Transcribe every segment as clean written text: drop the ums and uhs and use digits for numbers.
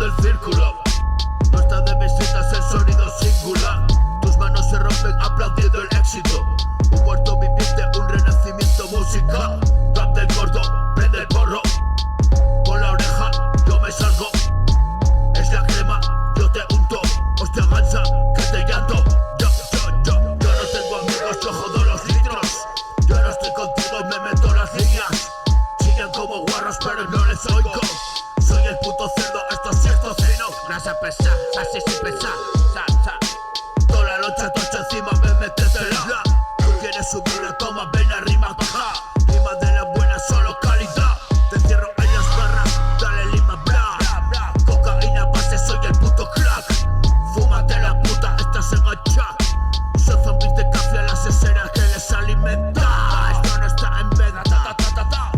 cerrando el círculo. No está de visitas el sonido singular. Tus manos se rompen aplaudiendo el éxito. Un muerto viviente, un renacimiento musical. Rap del gordo, prende el porro. Con la oreja yo me salgo. Es la crema, yo te unto. Hostia gansa, que te llanto. Yo no tengo amigos, yo jodo los litros. Yo no estoy contigo, me meto las líneas. Chillan como guarros pero no les oigo. Soy el puto cerdo, esto sí es tocino. Grasa pesa, así sin pesar. Toda la noche tocha encima me métetela. Tú quieres subir, toma, ven a rima baja. Rima de la buena, solo calidad. Te cierro en las barras, dale lima, bla. Cocaína base, soy el puto crack. Fúmate la puta, estás engancha. Son zombies de café a las escenas que les alimenta. Esto no está en venta.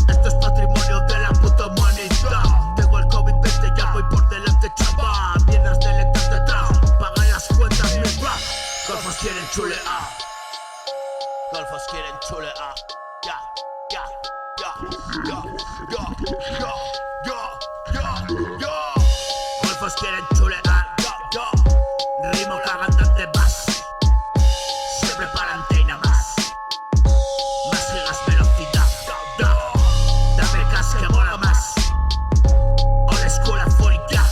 Esto es patrimonio de la puta humanidad. Tengo el COVID-20, ya voy por delante, chapa. Mierdas de letras detrás, pagan las cuentas, mi rap. Golfos quieren chulear. Golfos quieren chulear. Golfos quieren chulear. Rimo cagando de bass. Se preparan teina más. Más gigas, velocidad. Dame gas que mola más. Old school afórica.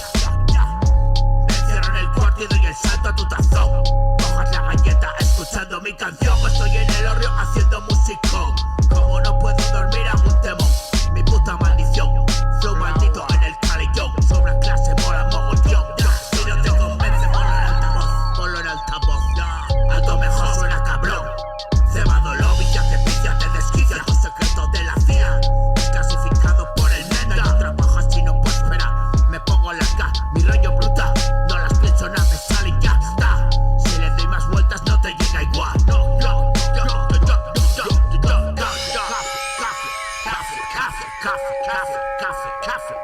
Me encierro en el cuarto y doy el salto a tu tazón. Cojas la galleta escuchando mi canción. Estoy en el horrio haciendo musicón. Como no puedo dormir hago un temón. Mi puta maldición. Flow maldito en el calillón. Sobra clase, mola mogollón. Si no te convence, ponlo en altavoz. Algo mejor suena cabrón. Cebado lobby, ya te pilla, te desquicia. Tu secreto de la CIA es clasificado por el neta. Yo trabajo si no puedo esperar. Me pongo la K, mi rollo bruta. No las pienso nada, me sale y ya está. Si le doy más vueltas no te llega igual. Café.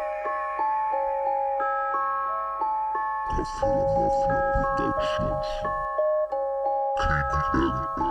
Mafia Productions. KDM